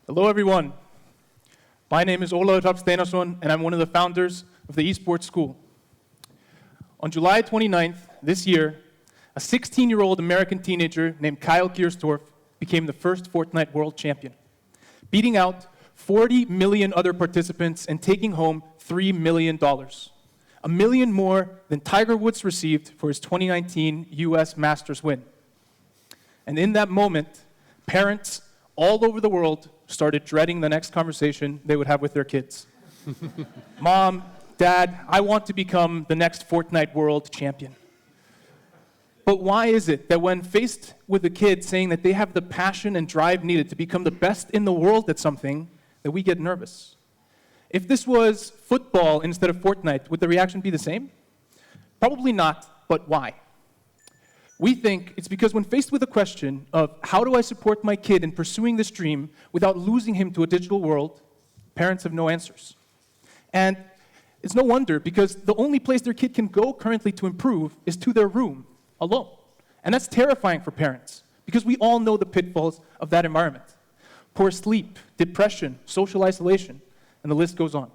Hello, everyone. My name is Ola Steinarsson, and I'm one of the founders of the esports school. On July 29th this year, a 16-year-old American teenager named Kyle Kiersdorf became the first Fortnite world champion, beating out 40 million other participants and taking home $3 million, $1 million more than Tiger Woods received for his 2019 US Masters win. And in that moment, parents all over the world started dreading the next conversation they would have with their kids. Mom, Dad, I want to become the next Fortnite world champion. But why is it that when faced with a kid saying that they have the passion and drive needed to become the best in the world at something, that we get nervous? If this was football instead of Fortnite, would the reaction be the same? Probably not, but why? We think it's because when faced with the question of how do I support my kid in pursuing this dream without losing him to a digital world, parents have no answers. And it's no wonder, because the only place their kid can go currently to improve is to their room, alone. And that's terrifying for parents, because we all know the pitfalls of that environment. Poor sleep, depression, social isolation, and the list goes on.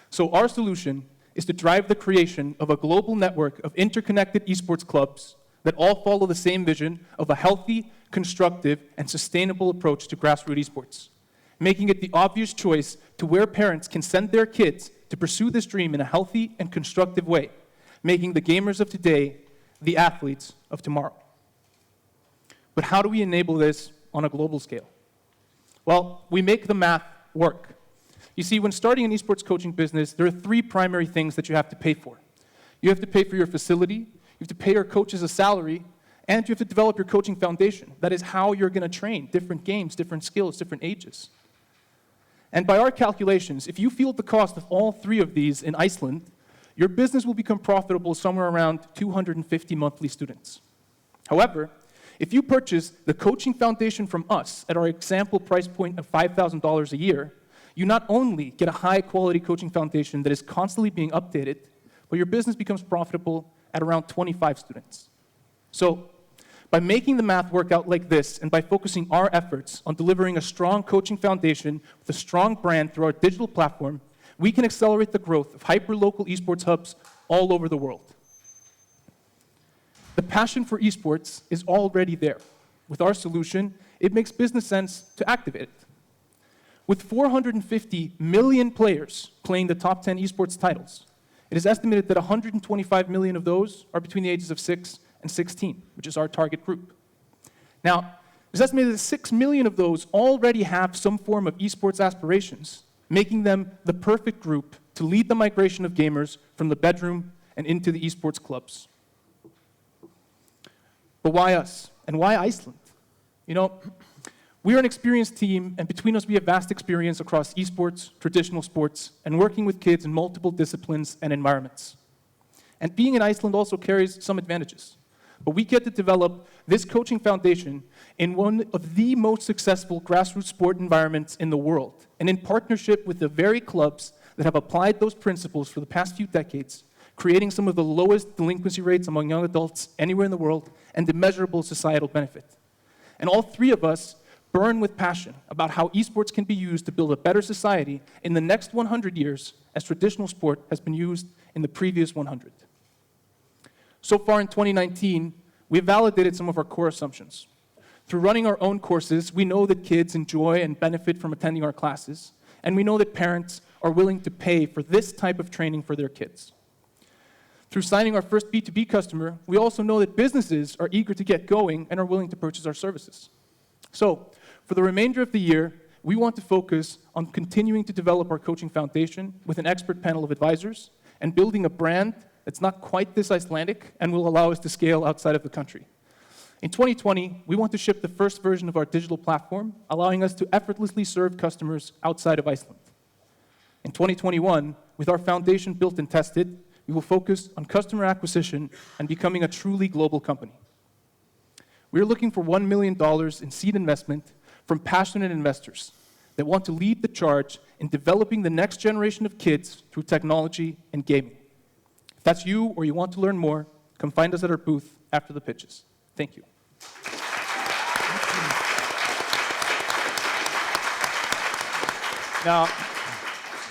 So our solution is to drive the creation of a global network of interconnected esports clubs that all follow the same vision of a healthy, constructive, and sustainable approach to grassroots esports, making it the obvious choice to where parents can send their kids to pursue this dream in a healthy and constructive way, making the gamers of today the athletes of tomorrow. But how do we enable this on a global scale? Well, we make the math work. You see, when starting an esports coaching business, there are three primary things that you have to pay for. You have to pay for your facility, you have to pay your coaches a salary, and you have to develop your coaching foundation. That is how you're going to train different games, different skills, different ages. And by our calculations, if you field the cost of all three of these in Iceland, your business will become profitable somewhere around 250 monthly students. However, if you purchase the coaching foundation from us at our example price point of $5,000 a year, you not only get a high-quality coaching foundation that is constantly being updated, but your business becomes profitable at around 25 students. So, by making the math work out like this, and by focusing our efforts on delivering a strong coaching foundation with a strong brand through our digital platform, we can accelerate the growth of hyper-local esports hubs all over the world. The passion for esports is already there. With our solution, it makes business sense to activate it. With 450 million players playing the top 10 esports titles, it is estimated that 125 million of those are between the ages of 6 and 16, which is our target group. Now, it's estimated that 6 million of those already have some form of esports aspirations, making them the perfect group to lead the migration of gamers from the bedroom and into the esports clubs. But why us? And why Iceland? You know, we are an experienced team, and between us we have vast experience across esports, traditional sports, and working with kids in multiple disciplines and environments. And being in Iceland also carries some advantages. But we get to develop this coaching foundation in one of the most successful grassroots sport environments in the world, and in partnership with the very clubs that have applied those principles for the past few decades, creating some of the lowest delinquency rates among young adults anywhere in the world, and immeasurable societal benefit. And all three of us burn with passion about how esports can be used to build a better society in the next 100 years, as traditional sport has been used in the previous 100. So far in 2019, we have validated some of our core assumptions. Through running our own courses, we know that kids enjoy and benefit from attending our classes, and we know that parents are willing to pay for this type of training for their kids. Through signing our first B2B customer, we also know that businesses are eager to get going and are willing to purchase our services. So, for the remainder of the year, we want to focus on continuing to develop our coaching foundation with an expert panel of advisors and building a brand that's not quite this Icelandic and will allow us to scale outside of the country. In 2020, we want to ship the first version of our digital platform, allowing us to effortlessly serve customers outside of Iceland. In 2021, with our foundation built and tested, we will focus on customer acquisition and becoming a truly global company. We are looking for $1 million in seed investment from passionate investors that want to lead the charge in developing the next generation of kids through technology and gaming. If that's you or you want to learn more, come find us at our booth after the pitches. Thank you. Now,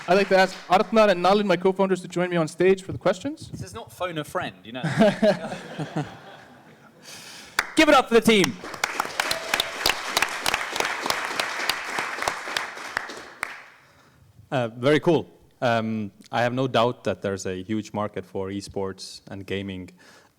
I'd like to ask Arnar and Nalin, my co-founders, to join me on stage for the questions. This is not phone a friend, you know. Give it up for the team. Very cool. I have no doubt that there's a huge market for esports and gaming.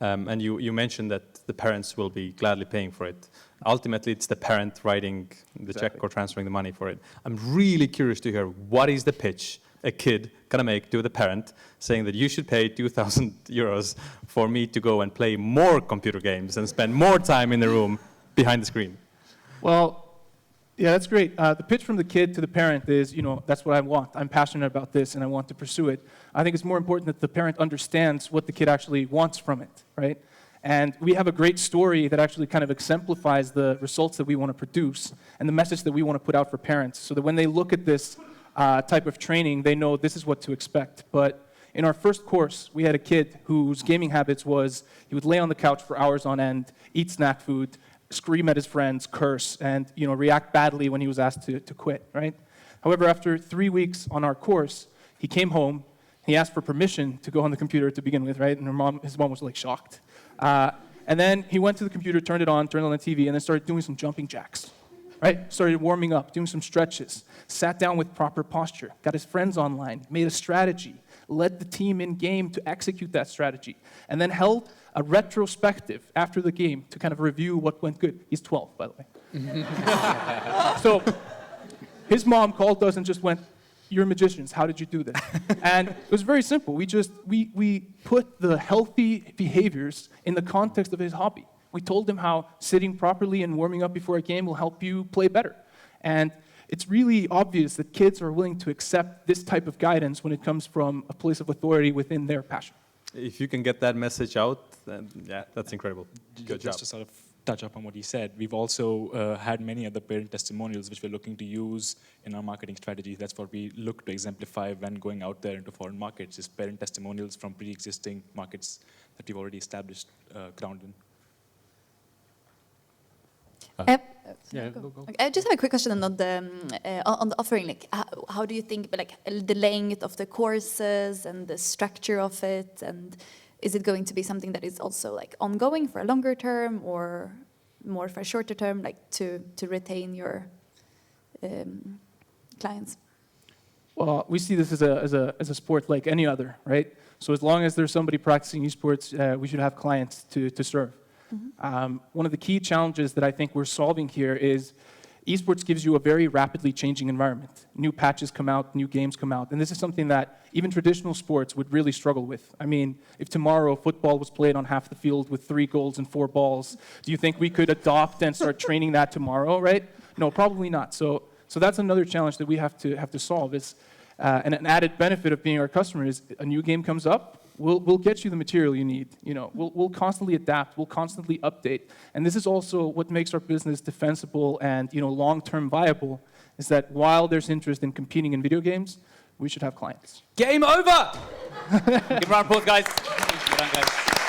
And you mentioned that the parents will be gladly paying for it. Ultimately, it's the parent writing the check or transferring the money for it. I'm really curious to hear, what is the pitch a kid gonna make to the parent saying that you should pay 2,000 euros for me to go and play more computer games and spend more time in the room behind the screen? Well, yeah, that's great. The pitch from the kid to the parent is, that's what I want. I'm passionate about this and I want to pursue it. I think it's more important that the parent understands what the kid actually wants from it, right? And we have a great story that actually kind of exemplifies the results that we want to produce and the message that we want to put out for parents so that when they look at this type of training, they know this is what to expect. But in our first course, we had a kid whose gaming habits was he would lay on the couch for hours on end, eat snack food, scream at his friends, curse, and react badly when he was asked to quit, right? However, after 3 weeks on our course, he came home, he asked for permission to go on the computer to begin with, right? And his mom was like shocked. And then he went to the computer, turned on the TV, and then started doing some jumping jacks, right? Started warming up, doing some stretches, sat down with proper posture, got his friends online, made a strategy, led the team in game to execute that strategy, and then held a retrospective after the game to kind of review what went good. He's 12, by the way. So his mom called us and just went, "You're magicians, how did you do this?" And it was very simple. We put the healthy behaviors in the context of his hobby. We told him how sitting properly and warming up before a game will help you play better. And it's really obvious that kids are willing to accept this type of guidance when it comes from a place of authority within their passion. If you can get that message out, then yeah, that's incredible. Good job. Just to sort of touch up on what he said, we've also had many other parent testimonials which we're looking to use in our marketing strategy. That's what we look to exemplify when going out there into foreign markets, is parent testimonials from pre-existing markets that we've already established ground in. Go. I just have a quick question on the offering. Like, how do you think, like, the length of the courses and the structure of it, and is it going to be something that is also like ongoing for a longer term or more for a shorter term, like to retain your clients? Well, we see this as a sport like any other, right? So as long as there's somebody practicing esports, we should have clients to serve. Mm-hmm. One of the key challenges that I think we're solving here is esports gives you a very rapidly changing environment. New patches come out, new games come out, and this is something that even traditional sports would really struggle with. I mean, if tomorrow football was played on half the field with 3 goals and 4 balls, do you think we could adopt and start training that tomorrow, right? No, probably not. So that's another challenge that we have to solve. Is and an added benefit of being our customer is a new game comes up, we'll get you the material you need. We'll constantly adapt, we'll constantly update. And this is also what makes our business defensible and long-term viable, is that while there's interest in competing in video games, we should have clients. Game over! Give a round of applause, guys. Well done, guys.